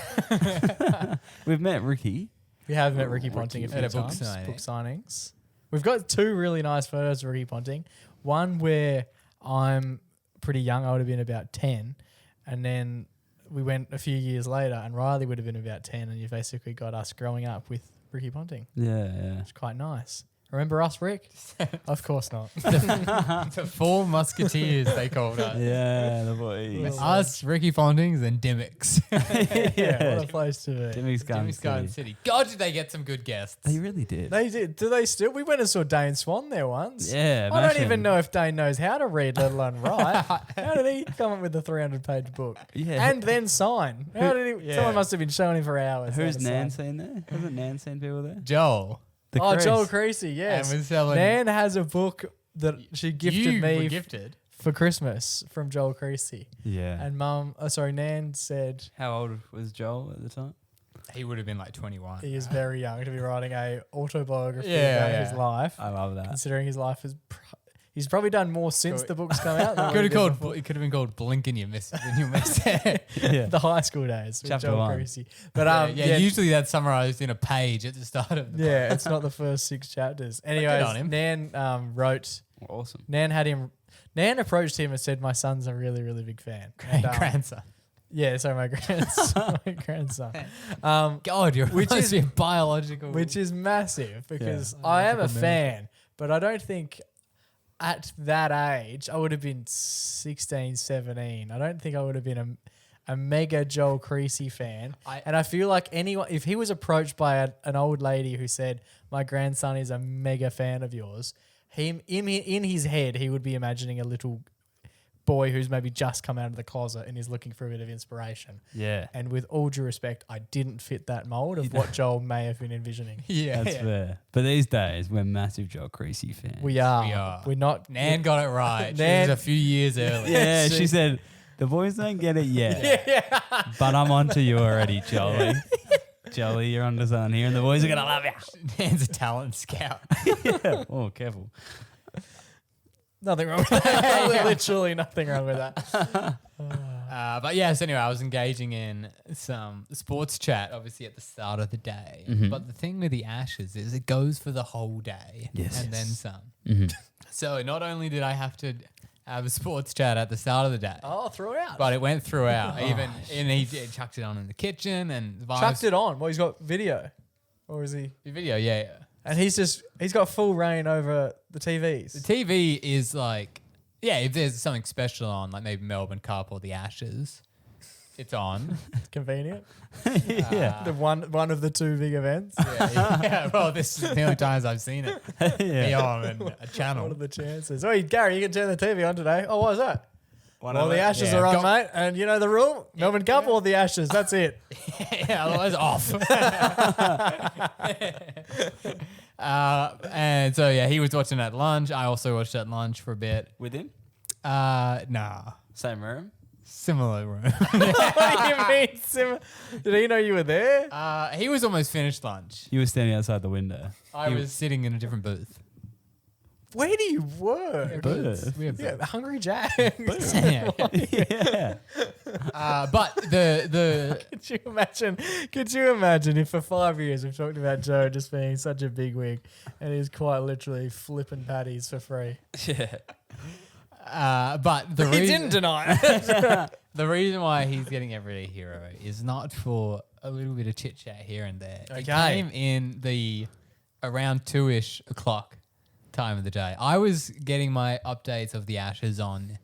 We've met Ricky. We have met Ricky Ponting a few At a book times. signing. Book signings. We've got 2 really nice photos of Ricky Ponting. One where I'm pretty young. I would have been about 10. And then we went a few years later and Riley would have been about 10. And you basically got us growing up with Ricky Ponting. Yeah. It's quite nice. Remember us, Rick? Of course not. The 4 Musketeers, they called us. Yeah, the boys. Us, Ricky Pontings, and Dimmicks. Yeah, what a place to be. Jimmy's Garden Dimmicks Garden City. City. God, did they get some good guests. They really did. They did. Do they still? We went and saw Dane Swan there once. Yeah, I don't imagine. even know if Dane knows how to read, let alone write. How did he come up with the 300-page book? Yeah. And then sign. How did he? Yeah. Someone must have been showing him for hours. Who's how to Nan sign. seen there? Hasn't Nan seen people there? Joel. The Oh, Chris. Joel Creasy, yes. And was selling. Nan has a book that she gifted you me were gifted. for Christmas from Joel Creasy. Yeah. And Nan said How old was Joel at the time? He would have been like 21. he is very young to be writing a autobiography Yeah, about yeah. his life. I love that. Considering his life is, he's probably done more since the book's come out. than what Could he have did called. before. It could have been called "Blink and You Miss It." And you miss it. Yeah. The high school days with Chapter Joel 1. Creasy. But yeah, usually that's summarized in a page at the start of the yeah, it's not the first 6 chapters. Anyways, on him. Nan wrote. Awesome. Nan approached him and said, "My son's a really, really big fan." And, grandson. yeah, sorry, my grandson. My grandson. God, you're Which which is- is biological. Which is massive because Yeah. I am a Biological fan, but I don't think at that age I would have been 16, 17. I don't think I would have been a mega Joel Creasy fan. And I feel like anyone, if he was approached by an old lady who said, "My grandson is a mega fan of yours," in his head, he would be imagining a little boy who's maybe just come out of the closet and is looking for a bit of inspiration. Yeah. And with all due respect, I didn't fit that mold of what Joel may have been envisioning. yeah, That's fair. But these days, we're massive Joel Creasy fans. We are. We are. We're not. Nan got it right. Nan- She was a few years early. Yeah, She- she said, the boys don't get it yet. But I'm onto you already, Jolly. Jolly, you're onto something here, and the boys are going to love you. Nan's a talent scout. Yeah. Oh, careful. Nothing wrong with that. Literally nothing wrong with that. But yes, anyway, I was engaging in some sports chat, obviously at the start of the day. Mhm. But the thing with the Ashes is it goes for the whole day, Yes. and then some. Mm-hmm. So not only did I have to have a sports chat at the start of the day, Oh, throw it out. but it went throughout. And he chucked it on in the kitchen and the Chucked it on. Well, he's got video. Or is he? video. Yeah. And he's got full reign over the TVs. The TV is like, yeah, if there's something special on, like maybe Melbourne Cup or the Ashes, it's on. It's convenient. Yeah. The one of the 2 big events. Yeah, well, this is the only times I've seen it be Yeah. on a What channel. are the chances? Oh, Gary, you can turn the TV on today. Oh, what is that? One Well, of the it. Ashes Yeah. are on, Go- mate. And you know the rule? Melbourne Cup or the Ashes. That's it. Yeah, otherwise off. And so, yeah, he was watching at lunch. I also watched at lunch for a bit. With him? Nah, Same room? similar room. What do you mean? Did he know you were there? He was almost finished lunch. You were standing outside the window. I was sitting in a different booth. Where do you work? Booth. We have Yeah, Hungry Jack. Yeah. Yeah. But the Could you imagine if for 5 years we've talked about Joe just being such a big wig and he's quite literally flipping patties for free? Yeah. but the He reason didn't deny it. the reason why he's getting Everyday Hero is not for a little bit of chit chat here and there. It Okay. came in the around 2-ish o'clock time of the day. I was getting my updates of the Ashes on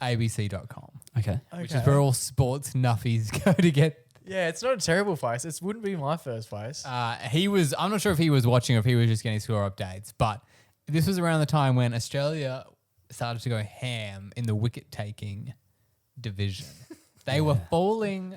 abc.com, Okay. which is where all sports nuffies go to get. Yeah, it's not a terrible face. It wouldn't be my first face. I'm not sure if he was watching or if he was just getting score updates, but this was around the time when Australia started to go ham in the wicket taking division. They were falling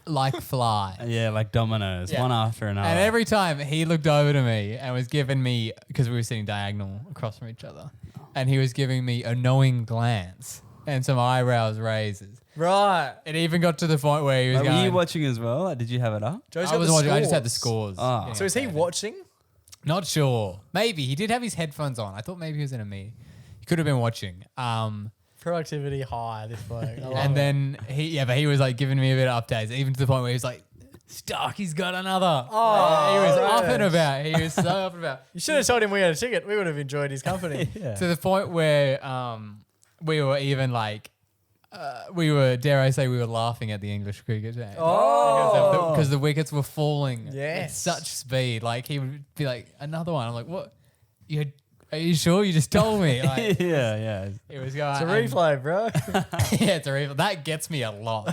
like flies. Yeah, like dominoes, Yeah. one after another. And every time he looked over to me and was giving me, because we were sitting diagonal across from each other, and he was giving me a knowing glance and some eyebrows raises. Right. It even got to the point where he was Like, going. were you watching as well? Like, did you have it up? Joe's I got was the watching. I just had the scores. scores. Oh. So is he watching? Not sure. Maybe he did have his headphones on. I thought maybe he was in a meeting. He could have been watching. Productivity high this bloke. I love And it. then he was like giving me a bit of updates, even to the point where he was like, "Stuck, he's got another." Oh, he was right. up and about. He was so up and about. You should have told him we had a ticket. We would have enjoyed his company. Yeah. To the point where we were even like, dare I say, we were laughing at the English cricket team. Oh. Because the wickets were falling at Yes. such speed. Like he would be like, "Another one." I'm like, "What? Are you sure? You just told me." Like, yeah. it was going. It's a replay, bro. Yeah, it's a replay. That gets me a lot. The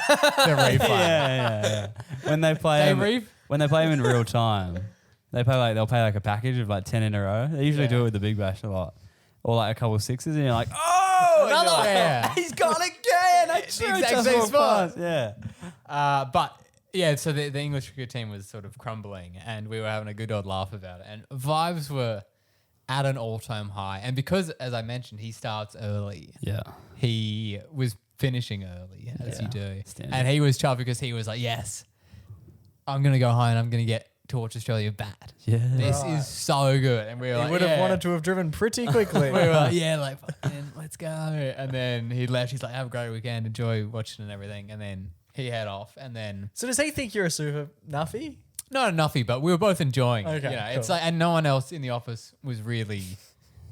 replay. Yeah. When they play They them, when they play them in real time, they'll play like a package of like 10 in a row. They usually do it with the Big Bash a lot, or like a couple of sixes, and you're like, oh, and Another you're like, yeah. he's gone again. I The sure exact just same walked spot. past. Yeah. But yeah, so the English cricket team was sort of crumbling, and we were having a good old laugh about it, and vibes were at an all-time high. And because, as I mentioned, he starts early, Yeah. he was finishing early, as Yeah. you do. Standard. And he was chuffed because he was like, "Yes, I'm going to go home and I'm going to get to watch Australia bat. Yeah. This Right. is so good." And we were He like, would have "Yeah." wanted to have driven pretty quickly. We were like, "Yeah, like, fucking, let's go." And then he left. He's like, "Have a great weekend. Enjoy watching and everything." And then he head off. And then, So does he think you're a super nuffy? not enoughy, but we were both enjoying it. Okay, You know, it's cool. like, and no one else in the office was really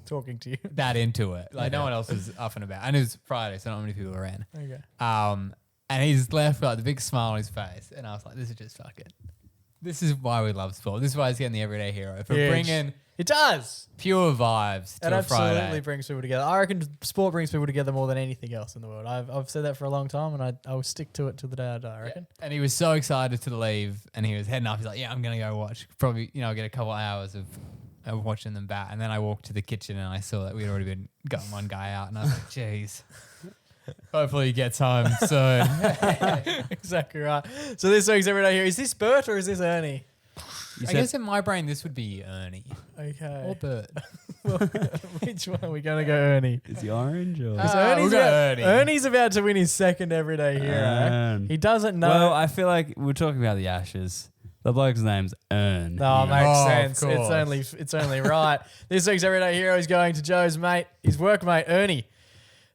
Talking to you. that into it. Like, no one else was up and about. And it was Friday, so not many people were around. Okay. And he's left with like the big smile on his face. And I was like, this is just fucking, this is why we love sport. This is why he's getting the everyday hero. For Huge. bringing It does. pure vibes It to a absolutely Friday. brings people together. I reckon sport brings people together more than anything else in the world. I've said that for a long time, and I'll stick to it till the day I die, I reckon. And he was so excited to leave, and he was heading off. He's like, "Yeah, I'm gonna go watch. Probably, get a couple hours of watching them bat." And then I walked to the kitchen, and I saw that we'd already been gotten one guy out, and I was like, "Jeez, hopefully he gets home soon." Exactly right. So this week's everyday here. Is this Bert or is this Ernie? I guess in my brain, this would be Ernie or Okay. Bert. Which one are we going to go Ernie? Is he orange or? Because we'll go Ernie. Ernie's about to win his second everyday hero. Ern. He doesn't know. Well, I feel like we're talking about the Ashes. The bloke's name's Ern. No, You know? makes Oh, of sense. course. It's only right. This week's everyday hero is going to Joe's mate, his workmate Ernie,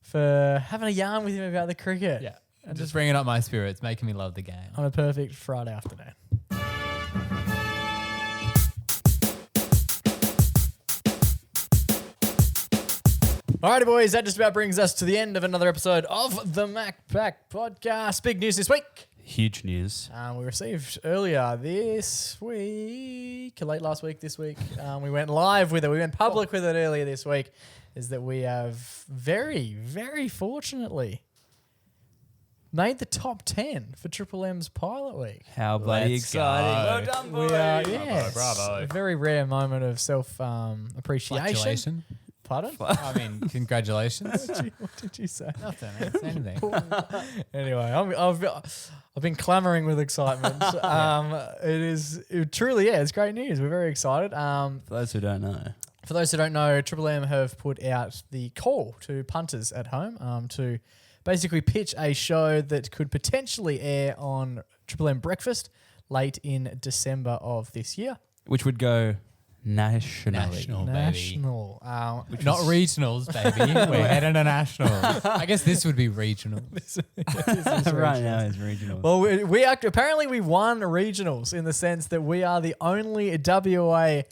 for having a yarn with him about the cricket. Yeah, and just bringing up my spirits, making me love the game. On a perfect Friday afternoon. Alrighty, boys, that just about brings us to the end of another episode of the MacPack Podcast. Big news this week. Huge news. We received earlier this week, late last week, this week. We went live with it. We went public with it earlier this week. Is that we have very, very fortunately made the top 10 for Triple M's Pilot Week. How bloody Let's exciting. go. Well done, We boys. are, yes, bravo. a very rare moment of self appreciation. Congratulations. Pardon? I mean, congratulations. What did you say? Nothing. I didn't say anything. Anyway, I've been clamoring with excitement. It truly it's great news. We're very excited. For those who don't know. For those who don't know, Triple M have put out the call to punters at home to basically pitch a show that could potentially air on Triple M Breakfast late in December of this year. Which would go nationally. National, baby. National. Not regionals, baby. We're heading to nationals. I guess this would be regional. Right now is regional. Well, we apparently we won regionals in the sense that we are the only WA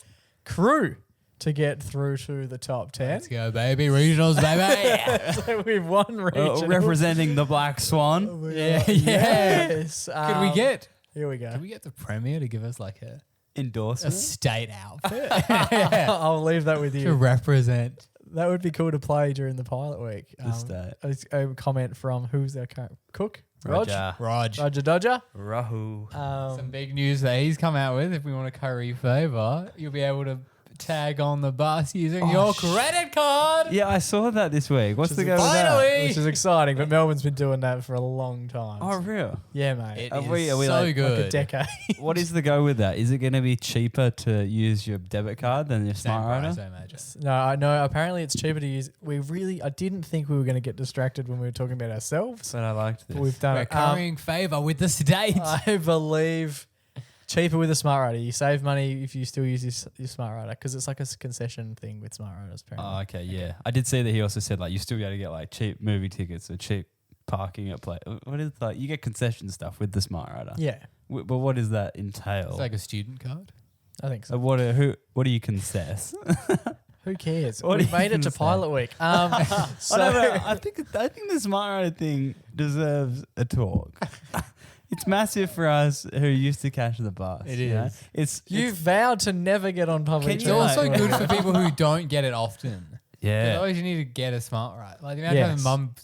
crew to get through to the top 10. Let's go, baby. Regionals, baby. So we've won regionals. Representing the Black Swan. Yeah. Yes. Could we get? Here we go. Could we get the premier to give us like a Endorsement. state outfit I'll leave that with to you. represent? That would be cool to play during the pilot week. The state. A comment from who's their cook? Rog? Raj. Roger Dodger. Rahu. Some big news that he's come out with. If we want to curry favour, you'll be able to tag on the bus using your credit card. Yeah, I saw that this week. What's the go with finally- that? Which is exciting, but Melbourne's been doing that for a long time. Oh, real? Yeah, mate. It Are is we so like good. Like a decade. What is the go with that? Is it going to be cheaper to use your debit card than your Same smart price, rider? I imagine. No, I know. Apparently, it's cheaper to use. I didn't think we were going to get distracted when we were talking about ourselves. But I liked this. But we've done We're it. currying favour with the state. I believe cheaper with a smart rider. You save money if you still use your smart rider because it's like a concession thing with smart riders. Apparently. Oh, okay, yeah. I did see that he also said like you still be able to get like cheap movie tickets or cheap parking at play. What is like you get concession stuff with the smart rider? Yeah, But what does that entail? It's like a student card. I think so. What do you concess? Who cares? What do We you made it to gonna say? Pilot Week. So I don't know. I think the smart rider thing deserves a talk. It's massive for us who used to catch the bus. It you know? is. you vowed to never get on public. Can It's you transport. also good for people who don't get it often. Yeah. Otherwise, you need to get a smart rider. Like the amount of Yes. mum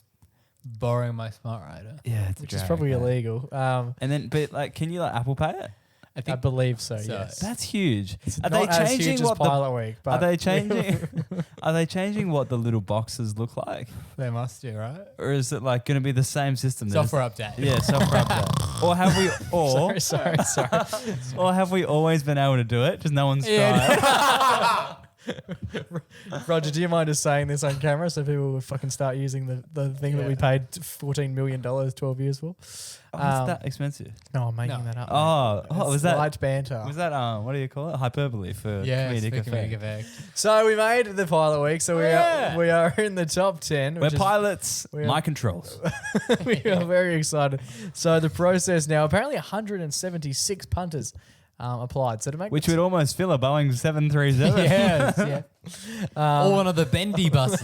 borrowing my smart rider. Yeah, it's a which is drag, probably mate. illegal. And then, but like, can you like Apple Pay it? I I believe so. So- Yes. That's huge. It's Are not they as changing huge as what the Pilot Week, but Are they changing? Are they changing what the little boxes look like, they must do, right? or is it like going to be the same system? There's- Software update. Yeah, software update. Or have we? Or sorry. or have we always been able to do it? Just no one's tried. Yeah. Roger, do you mind just saying this on camera so people will fucking start using the thing that we paid $14 million 12 years for? Oh, is that expensive? No, I'm making No. that up. Oh, was that? light banter? Was that what do you call it? Hyperbole for Yeah, comedic for effect. comedic effect. So we made the Pilot Week. So we are in the top 10. We're which is- pilots. we are- My controls. we are very excited. So the process now, apparently 176 punters applied. So to make Which would almost fill a Boeing 737. Yes, yeah. Or one of the bendy buses.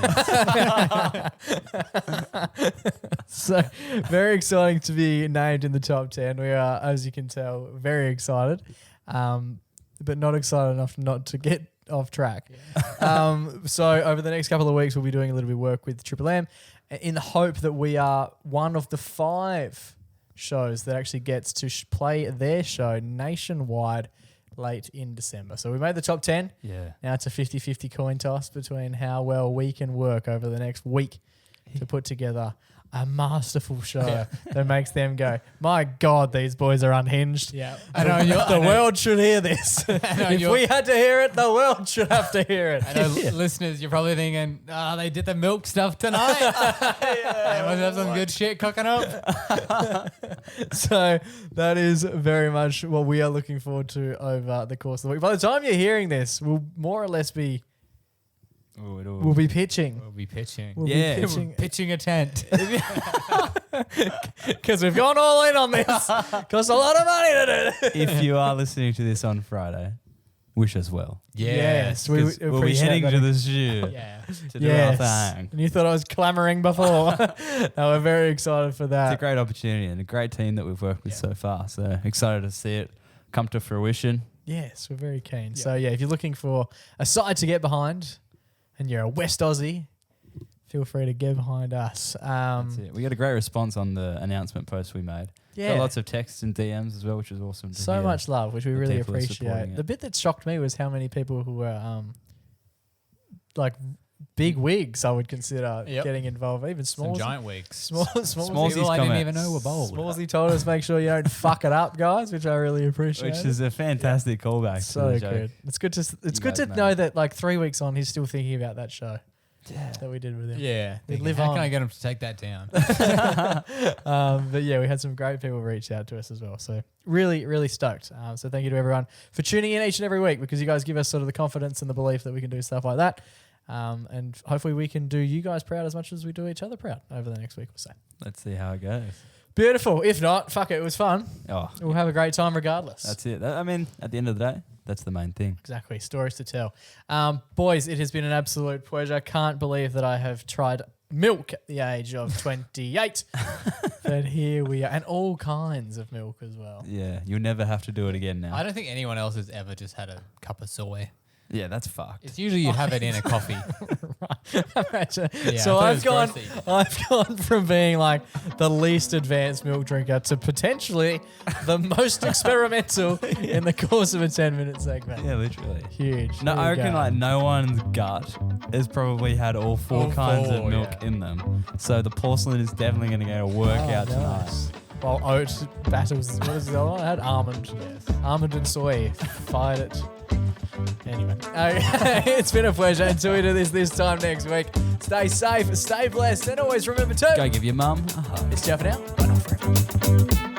So very exciting to be named in the top 10. We are, as you can tell, very excited, but not excited enough not to get off track. So over the next couple of weeks, we'll be doing a little bit of work with Triple M in the hope that we are one of the 5 shows that actually gets to play their show nationwide late in December. So we made the top 10. Yeah. Now it's a 50-50 coin toss between how well we can work over the next week to put together a masterful show that makes them go, my God, these boys are unhinged. Yeah. The world should hear this. If we had to hear it, the world should have to hear it. I know listeners, you're probably thinking, they did the milk stuff tonight. They must have some good shit cooking up. So that is very much what we are looking forward to over the course of the week. By the time you're hearing this, we'll more or less be we'll be pitching. We'll be pitching. We'll Yeah. be We're pitching pitching a tent. because we've gone all in on this. Costs a lot of money to do. If you are listening to this on Friday, wish us well. Yes, we 'Cause we'll be appreciate heading that. to the zoo Yeah. to do our Yes. thing. And you thought I was clamoring before. No, we're very excited for It's a that. great opportunity and a great team that we've worked with so far. So excited to see it come to fruition. Yes, we're very keen. So yeah, if you're looking for a side to get behind and you're a West Aussie, feel free to get behind us. That's it. We got a great response on the announcement post we made. Yeah. Got lots of texts and DMs as well, which was awesome to So hear. much love, which we the really people are supporting appreciate. it. The bit that shocked me was how many people who were like big wigs I would consider Yep. getting involved. Even Some small giant wigs. Smallsy's People I didn't comment. even know were bold. Smallsy told us make sure you don't fuck it up, guys, which I really appreciate. Which is a fantastic callback. so to the joke. good. It's good to You good to guys know made. that like 3 weeks on, he's still thinking about that show Yeah. that we did with him. Yeah. They Thinking, live how on. can I get them to take that down? But yeah, we had some great people reach out to us as well. So really, really stoked. So thank you to everyone for tuning in each and every week because you guys give us sort of the confidence and the belief that we can do stuff like that. And hopefully we can do you guys proud as much as we do each other proud over the next week or so. Let's see how it goes. Beautiful. If not, fuck it. It was fun. Oh, We'll have a great time regardless. that's it. I mean, at the end of the day, that's the main thing. Exactly. Stories to tell. Boys, it has been an absolute pleasure. Can't believe that I have tried milk at the age of 28. But here we are. And all kinds of milk as well. Yeah, you'll never have to do it again now. I don't think anyone else has ever just had a cup of soy. Yeah, that's fucked. It's usually you have it in a coffee. Imagine. Yeah, So I I've thought it was I've gone from being like the least advanced milk drinker to potentially the most experimental in the course of a 10-minute segment. Yeah, literally. Huge. No, There I you reckon go. like no one's gut has probably had all four kinds of milk yeah. in them. So the porcelain is definitely going to get a workout tonight. Nice. Well, oat battles. What is the other one? I had almond. Yes. Almond and soy. Fight it. Anyway, it's been a pleasure. Until we do this time next week. Stay safe, stay blessed, and always remember to Go give your mum a hug. It's Jeff now. Bye now forever.